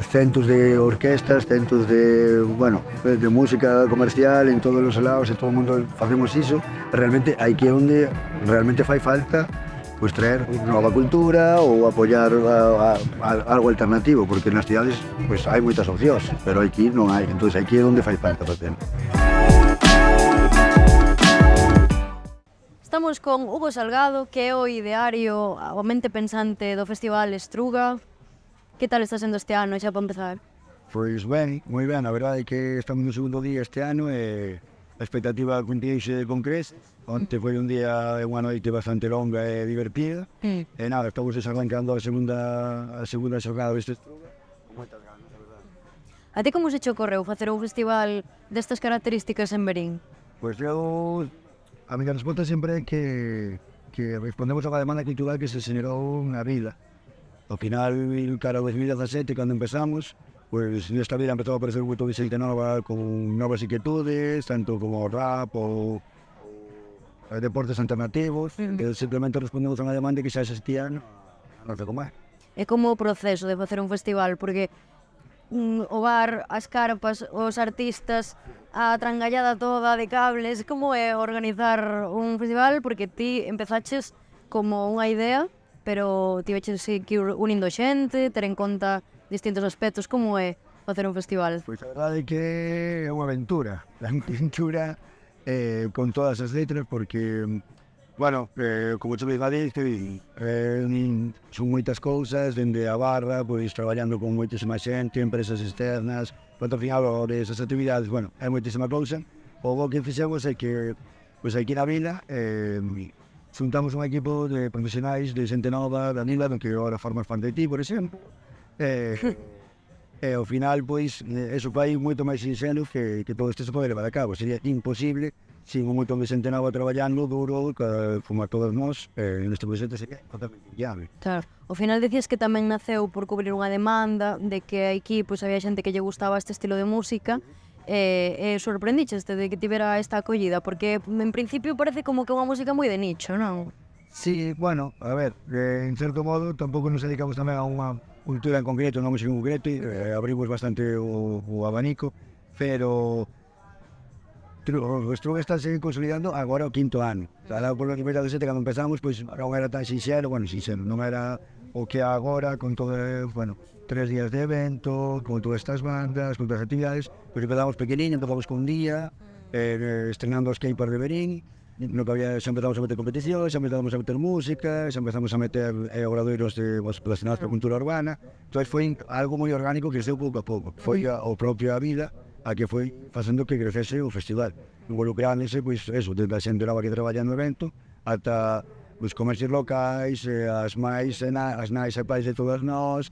centos de orquestas, centos de, bueno, de música comercial en todos os lados, e todo o mundo facemos iso. Realmente aquí é onde realmente fai falta pues traer nova cultura ou apoiar algo alternativo, porque nas cidades pues hai moitas opcións, pero aquí non hai, entón aquí é onde fai falta facer. Estamos con Hugo Salgado, que é o ideario, o mente pensante do Festival Estruga. Que tal está sendo este ano, xa para empezar? Pois ben, moi ben, a verdade é que estamos no segundo día este ano e a expectativa continuxe con creces. Onte foi un día e unha noite bastante longa e divertida. E nada, estamos desarrancando a segunda xornada deste Estruga con moitas ganas, a verdade. A ti como se che ocorreu facer un festival destas características en Verín? Pois eu, a miña resposta sempre é que respondemos a unha demanda cultural que se xenerou na vida. Ao final, cara ao 2017, cando empezamos, pois nesta vida empezou a aparecer moito de xente nova con novas inquietudes, tanto como o rap ou deportes alternativos, que simplemente respondemos a unha demanda que xa existía na nosa comarca. É como o proceso de facer un festival, porque o bar, as carpas, os artistas, a trangallada toda de cables, como é organizar un festival? Porque ti empezaches como unha idea, pero tiveches que ir unindo xente, ter en conta distintos aspectos. Como é facer un festival? Pois a verdade é que é unha aventura, con todas as letras, porque, bueno, como tú mesma diste, son moitas cousas, dende a barra, pois traballando con moitísima xente, empresas externas, patrocinadores, as actividades, bueno, é moitísima cousa. O que fixemos é que, pois aquí na vila, juntamos un equipo de profesionais de xente nova da vila, do que agora formas parte de ti, por exemplo. E ao final, pois, eso fai moito máis sinxelo que todo isto se pode levar a cabo. Sería imposible sin un montón de xente nova traballando duro, como a todos nós, neste proxecto sería totalmente inviable. Claro, ao final dicías que tamén naceu por cubrir unha demanda de que aquí pois había xente que lle gustaba este estilo de música, e sorprendicheste de que tivera esta acollida, porque en principio parece como que é unha música moi de nicho, non? Sí, bueno, a ver, en certo modo tampouco nos dedicamos tamén a unha cultura en concreto, unha música en concreto, abrimos bastante o abanico, pero o Estruga está se consolidando agora o quinto ano. Alá por 2017, cando empezamos, pois non era tan sinxelo, non era o que agora, con todo, bueno, 3 días de evento, con todas estas bandas, con todas as actividades, pois empezamos pequeniño, empezamos con un día, estrenando os skateparks de Verín, no que había, xa empezamos a meter competicións, xa empezamos a meter música, xa empezamos a meter obradoiros relacionados coa cultura urbana. Entón foi algo moi orgánico que se deu pouco a pouco. Foi a propia vida a que foi facendo que crecese o festival. Involucrándose, pois, eso, desde a xente nova que traballa no evento, ata os comercios locais, as nais e pais de todas nós,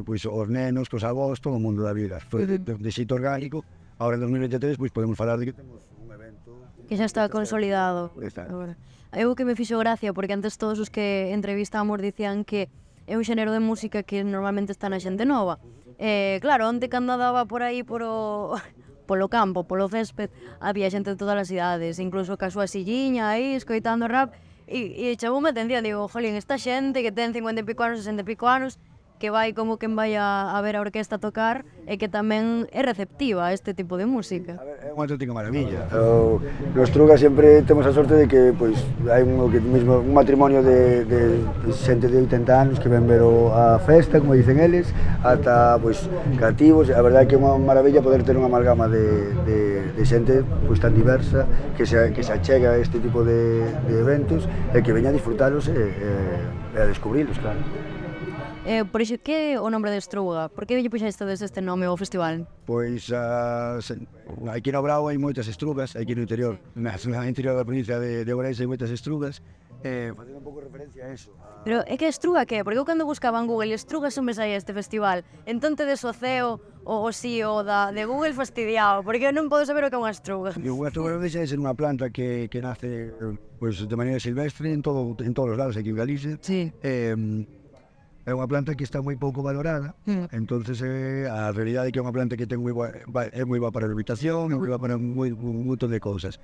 pois, os nenos, cos avós, todo o mundo da vida. Foi de xeito orgánico. Agora en 2023, pois, podemos falar de que temos un evento Que xa está consolidado. Exacto. Eu que me fixo gracia, porque antes todos os que entrevistamos dicían que é un xénero de música que normalmente está na xente nova. Claro, onte cando andaba por aí polo campo, polo césped, había xente de todas as idades, incluso ca súa silliña aí, escoitando rap, e chamoume a atención, digo, jolín, esta xente que ten 50 e pico anos, 60 e pico anos, que vai como quen vai a ver a orquesta tocar e que tamén é receptiva a este tipo de música. A ver, é unha auténtica maravilla. No Estruga sempre temos a sorte de que pois, hai un matrimonio de xente de 80 anos que ven ver a festa, como dicen eles, ata pois, cativos. A verdade é que é unha maravilla poder ter unha amalgama de xente pois, tan diversa que se achega a este tipo de eventos e que veña a disfrutalos e a descubrilos, claro. Por iso, que é o nombre de Estruga? Por que lle puxestes este nome ao festival? Pois aquí no Brao hai moitas estrugas, aquí no interior, na interior da provincia de Ourense hai moitas estrugas, facendo un pouco referencia a eso. Pero é que Estruga que? Porque eu cando buscaba en Google Estruga só me saía este festival. Entón te desoceo o CEO de Google fastidiado, porque eu non podo saber o que é unha estruga. E unha estruga non deixa de ser unha planta que nace pues, de maneira silvestre en todos os lados aquí en Galicia. Sí. É unha planta que está moi pouco valorada, entonces a realidade é que é unha planta que ten é moi boa para a habitación, é moi boa para un montón de cousas.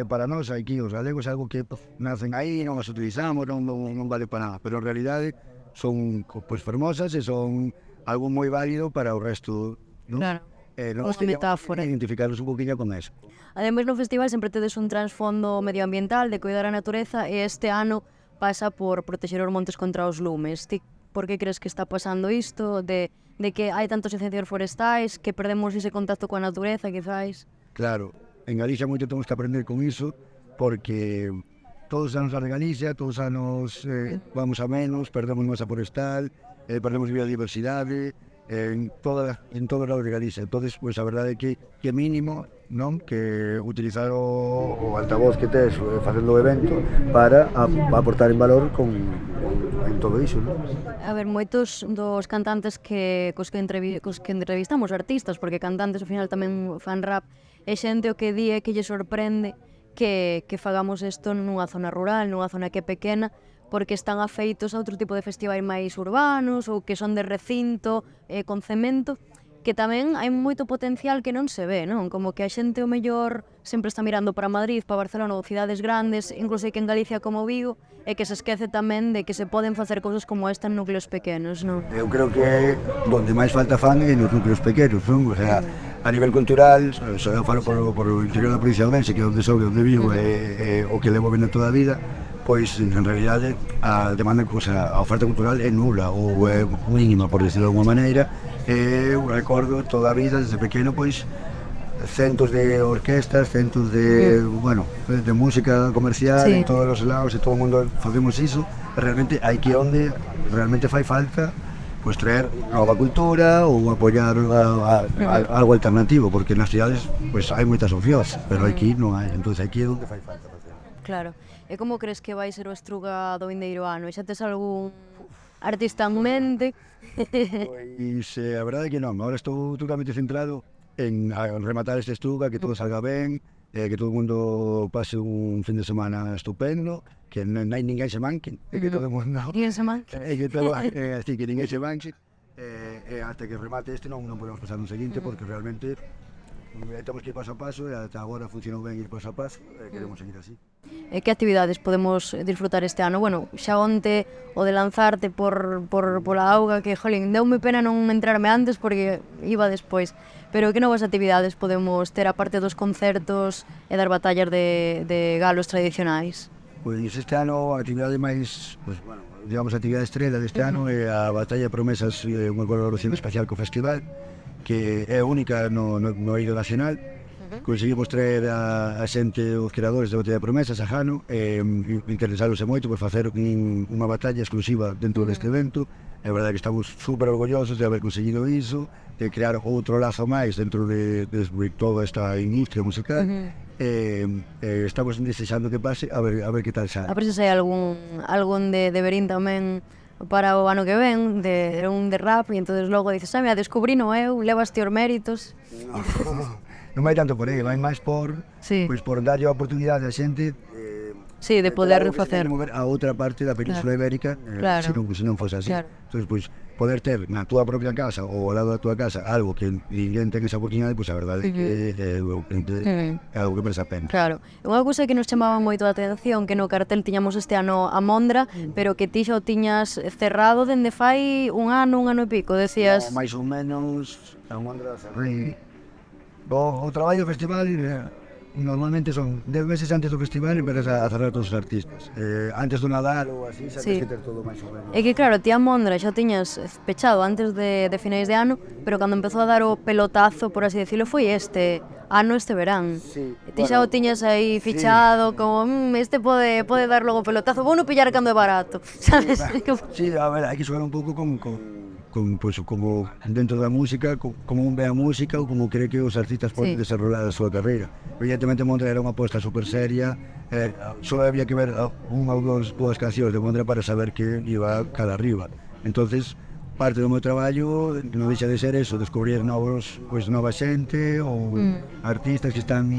Para nós aquí, os galegos, é algo que nacen aí, non as utilizamos, non vale para nada, pero en realidade son pues, fermosas e son algo moi válido para o resto, non? Claro. Non Unha metáfora. identificarnos un poquinho con eso. Ademais, no festival sempre tedes un trasfondo medioambiental de cuidar a natureza e este ano pasa por protexer os montes contra os lumes. Ti, por que crees que está pasando isto? De que hai tantos incendios forestais, que perdemos ese contacto coa natureza, quizáis? Claro, en Galicia moito temos que aprender con iso, porque todos os anos de Galicia, todos os anos vamos a menos, perdemos nosa forestal, perdemos biodiversidade, en todo o lado de Galicia. Entonces, pues a verdade é que mínimo, non, que utilizar o altavoz que tes facendo o evento para aportar en valor en todo iso, non? A ver, moitos dos cantantes cos que entrevistamos, artistas, porque cantantes ao final tamén fan rap, é xente o que di é que lle sorprende que fagamos isto nunha zona rural, nunha zona que é pequena, porque están afeitos a outro tipo de festivais máis urbanos ou que son de recinto, con cemento, que tamén hai moito potencial que non se ve, non? Como que a xente o mellor sempre está mirando para Madrid, para Barcelona ou cidades grandes, incluso que en Galicia como Vigo, e que se esquece tamén de que se poden facer cousas como esta en núcleos pequenos, non? Eu creo que donde máis falta fan é nos núcleos pequenos, non? O sea, a nivel cultural, eu falo por o interior da provincia de Ourense, que é onde sou, onde vivo, o que levo vendo toda a vida, pois en realidade a demanda, a oferta cultural é nula ou é mínima, por decirlo de alguma maneira. Eu recordo toda a vida, desde pequeno, pois centos de orquestas, centos de, de música comercial, en todos os lados, e todo o mundo facemos iso. Realmente hai que onde realmente fai falta pois traer nova cultura ou apoiar algo alternativo, porque nas cidades pois hai moitas opcións, pero aquí non hai, entonces aquí é onde fai falta facer. Claro. E como crees que vai ser o Estruga do vindeiro ano? Xa tes algún artista en mente? Pois a verdade é que non, agora estou totalmente centrado en rematar este Estruga, que todo salga ben, que todo o mundo pase un fin de semana estupendo, que non hai ninguén se manque, que todo o mundo Ninguén se manque. así que ninguén se manque, hasta que remate este non podemos pasar no seguinte, porque realmente temos que ir paso a paso, e ata agora funcionou ben ir paso a paso, queremos seguir así. E que actividades podemos disfrutar este ano? Bueno, xa onte o de lanzarte pola auga, que, jolín, deume pena non entrarme antes porque iba despois. Pero que novas actividades podemos ter aparte dos concertos e das batallas de galos tradicionais? Pois este ano a actividade máis, digamos, a actividade estrela deste ano é a Batalla de Promesas, unha colaboración especial co festival, que é única no eido nacional. Conseguimos traer a xente, os creadores da Batalla de Promesas, a Jano, e interesáronse moito por facer unha batalla exclusiva dentro deste evento. É verdade que estamos super orgullosos de haber conseguido iso, de crear outro lazo máis dentro de toda esta industria musical. Estamos desexando que pase, a ver que tal sale. A ver se hai algún de Verín tamén para o ano que ven, de rap, e entonces logo dices, mira, descubrino eu, levaste os méritos. Non vai tanto por aí, vai máis por darlle a oportunidade a xente de poder facer mover a outra parte da Península Ibérica, se non fose así. Entón, poder ter na túa propia casa ou ao lado da túa casa algo que ninguén ten esa oportunidade, pois a verdade é que é algo que merece a pena. Claro, unha cousa que nos chamaba moito a atención, que no cartel tiñamos este ano a Mondra, pero que ti xa o tiñas cerrado dende fai un ano e pico, decías. Máis ou menos, a Mondra cerrei. O traballo do festival normalmente son 10 meses antes do festival e empezas a cerrar todos os artistas. Antes do Nadal ou así, xa tens que ter todo máis ou menos. É que claro, ti a Mondra xa o tiñas pechado antes de finais de ano, pero cando empezou a dar o pelotazo, por así decirlo, foi este verán. Ti xa o tiñas aí fichado, como este pode dar logo pelotazo, vou non pillar cando é barato, sabes? Sí, a ver, hai que xogar un pouco como dentro da música, como un ve a música ou como cree que os artistas poden desarrollar a súa carreira. Evidentemente Mondra era unha aposta super seria, só había que ver unha ou dúas cancións de Mondra para saber que iba cara arriba. Entonces, parte do meu traballo non deixa de ser eso, descubrir nova xente ou artistas que están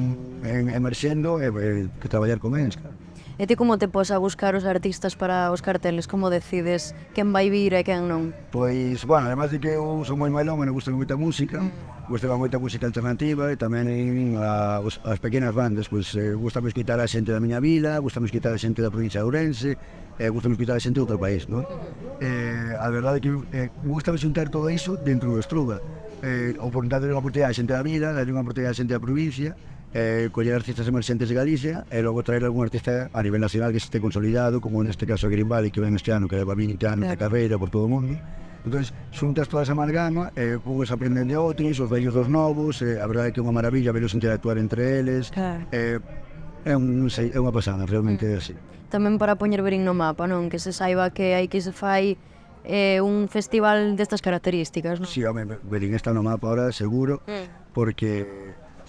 emerxendo e que traballar con eles, claro. E ti como te pos a buscar os artistas para os carteles? Como decides quen vai vir e quen non? Pois, además de que eu son moi melómano, gusta moita música, gustaba moita música alternativa e tamén as pequenas bandas, pois gustame escutar a xente da miña vila, gustame escutar a xente da provincia de Ourense, gustame escutar a xente de outro país, non? a verdade é que gusta xuntar todo iso dentro do Struga. Dar unha oportunidade a xente da vida, dar unha oportunidade a xente da provincia, coller artistas emerxentes de Galicia e logo traer algún artista a nivel nacional que este consolidado, como neste caso a Green Valley, que ven este ano, que leva 20 anos de carreira por todo o mundo. Entón, xuntas toda esa amalgama, uns aprenden de outros, os vellos dos novos, a verdade é que é unha maravilla velos interactuar entre eles. Claro. É unha pasada, realmente é así. Tamén para poñer Verín no mapa, non? Que se saiba que aquí se fai un festival destas características, non? Si, home, Verín está no mapa ahora, seguro, porque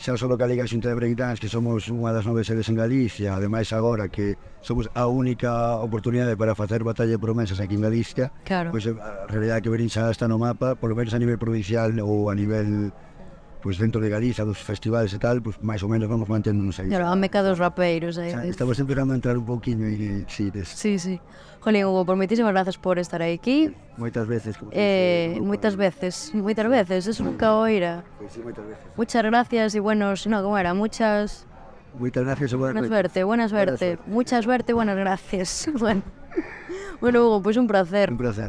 xa só que a Liga Xunta de Breakdance, que somos unha das 9 sedes en Galicia, ademais agora que somos a única oportunidade para facer batalla de promesas aquí en Galicia, Claro. pois a realidade é que Verín xa está no mapa, polo menos a nivel provincial ou a nivel pois dentro de Galicia, dos festivales e tal, pois máis ou menos vamos manténdonos aí. Claro, a meca dos rapeiros. Estamos empezando a entrar un pouquiño e sí, Sí, sí. Jolín, Hugo, por moitísimas grazas por estar aquí. moitas veces. Moitas veces, eso nunca oira. Pois sí, moitas veces. Muchas gracias y buenos, no, ¿cómo era? Muchas... Moitas gracias e Buena suerte, buena suerte. Mucha suerte y buenas gracias. Bueno, Hugo, pues un placer. Un placer.